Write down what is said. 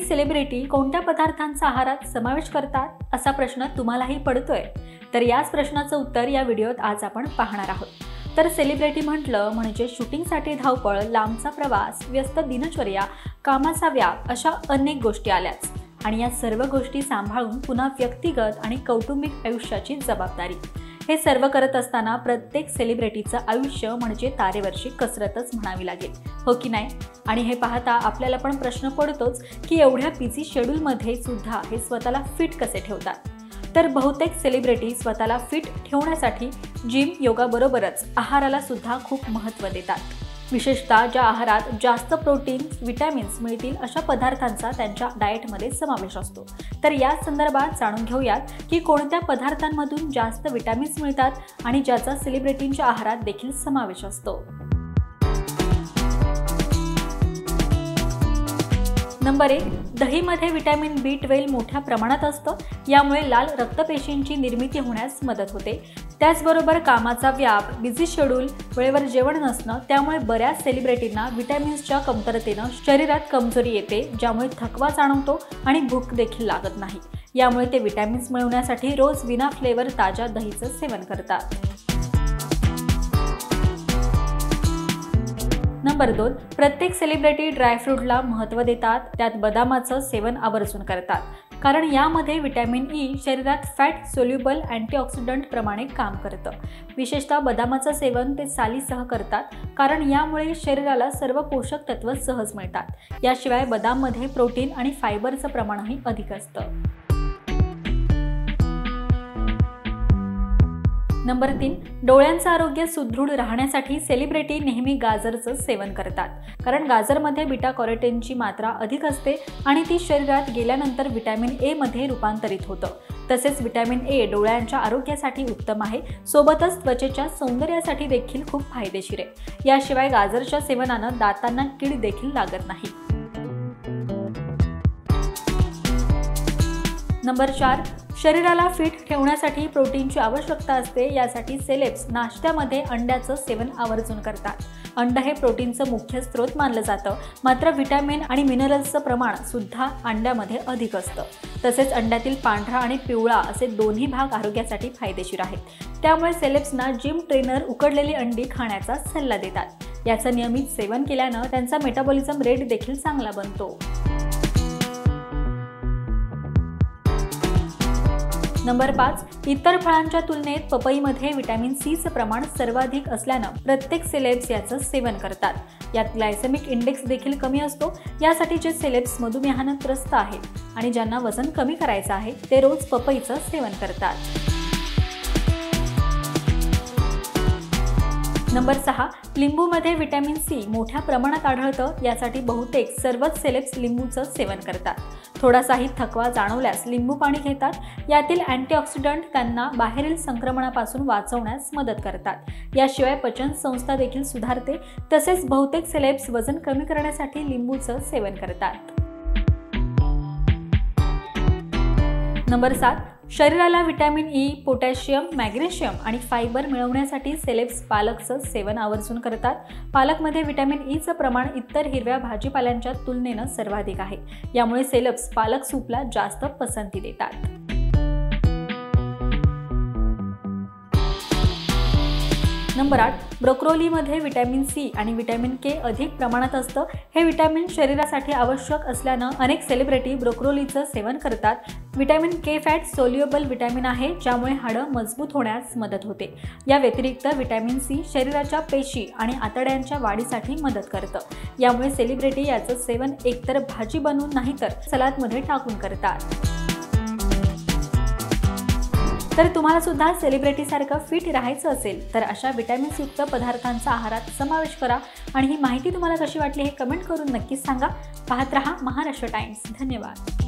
Celebrity कोणत्या पदार्थांचा आहारात समावेश करतात असा प्रश्न तुम्हालाही पडतोय? तर याच प्रश्नाचं उत्तर या व्हिडिओत आज आपण पाहणार आहोत। तर सेलिब्रिटी म्हटलं म्हणजे शूटिंगसाठी धावपळ, लांबचा प्रवास, व्यस्त दिनचर्या, कामाचा व्याप अशा अनेक गोष्टी आल्याच आणि या सर्व गोष्टी सांभाळून पुन्हा व्यक्तिगत आणि कौटुंबिक आयुष्याची जबाबदारी, हे सर्व करत असताना प्रत्येक सेलिब्रिटीचं आयुष्य म्हणजे तारेवरची कसरतच म्हणावी लागेल, हो की नाही? आणि हे पाहता आपल्याला पण प्रश्न पडतोच की एवढ्या बिझी शेड्यूलमध्ये सुद्धा हे स्वतःला फिट कसे ठेवतात? तर बहुतेक सेलिब्रिटी स्वतःला फिट ठेवण्यासाठी जिम, योगा बरोबरच आहाराला सुद्धा खूप महत्त्व देतात। विशेषतः ज्या आहारात जास्त प्रोटीन, विटॅमिन्स मिळतील अशा पदार्थांचा त्यांच्या डाएटमध्ये समावेश असतो। तर या संदर्भात जाणून घेऊयात की कोणत्या पदार्थांमधून जास्त विटॅमिन्स मिळतात आणि ज्याचा सेलिब्रिटींच्या आहारात देखील समावेश असतो। नंबर 1, दहीमध्ये विटॅमिन B12 मोठ्या प्रमाणात असतं, यामुळे लाल रक्तपेशींची निर्मिती होण्यास मदत होते। त्याचबरोबर कामाचा व्याप, बिझी शेड्यूल, वेळेवर जेवण नसणं, त्यामुळे बऱ्याच सेलिब्रिटींना विटॅमिन्सच्या कमतरतेनं शरीरात कमजोरी येते, ज्यामुळे थकवा जाणवतो आणि भूक देखील लागत नाही। यामुळे ते विटॅमिन्स मिळवण्यासाठी रोज विना फ्लेवर ताज्या दहीचं सेवन करतात। नंबर 2, प्रत्येक सेलिब्रिटी ड्रायफ्रूटला महत्त्व देतात, त्यात बदामाचं सेवन आवर्जून करतात, कारण यामध्ये विटॅमिन ई शरीरात फॅट सोल्युबल अँटीऑक्सिडंट प्रमाणे काम करतं। विशेषतः बदामाचं सेवन ते सालीसह करतात, कारण यामुळे शरीराला सर्व पोषक तत्व सहज मिळतात। याशिवाय बदाममध्ये प्रोटीन आणि फायबरचं प्रमाणही अधिक असतं। नंबर 3, डोळ्यांचं आरोग्य सुदृढ राहण्यासाठी सेलिब्रिटी नेहमी गाजरचं सेवन करतात, कारण गाजरमध्ये बीटा कॅरोटीनची मात्रा अधिक असते आणि ती शरीरात गेल्यानंतर विटॅमिन ए मध्ये रूपांतरित होतं। तसेच विटॅमिन ए डोळ्यांच्या आरोग्यासाठी उत्तम आहे, सोबतच त्वचेच्या सौंदर्यासाठी देखील खूप फायदेशीर आहे। याशिवाय गाजरच्या सेवनानं दातांना कीड देखील लागत नाही। नंबर 4, शरीराला फिट ठेवण्यासाठी प्रोटीनची आवश्यकता असते, यासाठी सेलेब्स नाश्त्यामध्ये अंड्याचं सेवन आवर्जून करतात। अंड हे प्रोटीनचं मुख्य स्रोत मानलं जातं, मात्र विटॅमिन आणि मिनरल्सचं प्रमाण सुद्धा अंड्यामध्ये अधिक असतं। तसेच अंड्यातील पांढरा आणि पिवळा असे दोन्ही भाग आरोग्यासाठी फायदेशीर आहेत। त्यामुळे सेलेब्सना जिम ट्रेनर उकडलेली अंडी खाण्याचा सल्ला देतात। याचं नियमित सेवन केल्यानं त्यांचा मेटाबॉलिझम रेट देखील चांगला बनतो। नंबर 5, इतर फळांच्या तुलनेत पपईमध्ये विटॅमिन सीचं प्रमाण सर्वाधिक असल्यानं प्रत्येक सेलेब्स याचं सेवन करतात। यात ग्लायसेमिक इंडेक्स देखील कमी असतो। यासाठी जे सेलेब्स मधुमेहानं त्रस्त आहेत आणि ज्यांना वजन कमी करायचं आहे ते रोज पपईचं सेवन करतात। नंबर 6, लिंबूमध्ये विटॅमिन सी मोठ्या प्रमाणात आढळतं, यासाठी बहुतेक सर्वच सेलेब्स लिंबूचं सेवन करतात। थोडासाही थकवा जाणवल्यास लिंबू पाणी घेतात। यातील अँटीऑक्सिडंट त्यांना बाहेरील संक्रमणापासून वाचवण्यास मदत करतात। याशिवाय पचन संस्था देखील सुधारते। तसेच बहुतेक सेलेब्स वजन कमी करण्यासाठी लिंबूचं सेवन करतात। नंबर 7, शरीराला विटॅमिन ई, पोटॅशियम, मॅग्नेशियम आणि फायबर मिळवण्यासाठी सेलेब्स पालकचं सेवन आवर्जून करतात। पालकमध्ये विटॅमिन ईचं प्रमाण इतर हिरव्या भाजीपाल्यांच्या तुलनेनं सर्वाधिक आहे। यामुळे सेलेब्स पालक सूपला जास्त पसंती देतात। नंबर 8, ब्रोकोलीमध्ये विटॅमिन सी आणि विटॅमिन के अधिक प्रमाणात असतं। हे विटॅमिन शरीरासाठी आवश्यक असल्यानं अनेक सेलिब्रिटी ब्रोकोलीचं सेवन करतात। विटॅमिन के फॅट सोल्युबल विटॅमिन आहे, ज्यामुळे हाडं मजबूत होण्यास मदत होते। या व्यतिरिक्त विटॅमिन सी शरीराच्या पेशी आणि आतड्यांच्या वाढीसाठी मदत करतं। यामुळे सेलिब्रिटी याचं सेवन एकतर भाजी बनवून नाही तर सलादमध्ये टाकून करतात। तर तुम्हाला सुद्धा सेलिब्रिटीसारखं फिट राहायचं असेल तर अशा विटॅमिन्सयुक्त पदार्थांचा आहारात समावेश करा। आणि ही माहिती तुम्हाला कशी वाटली हे कमेंट करून नक्कीच सांगा। पाहत रहा महाराष्ट्र टाइम्स। धन्यवाद।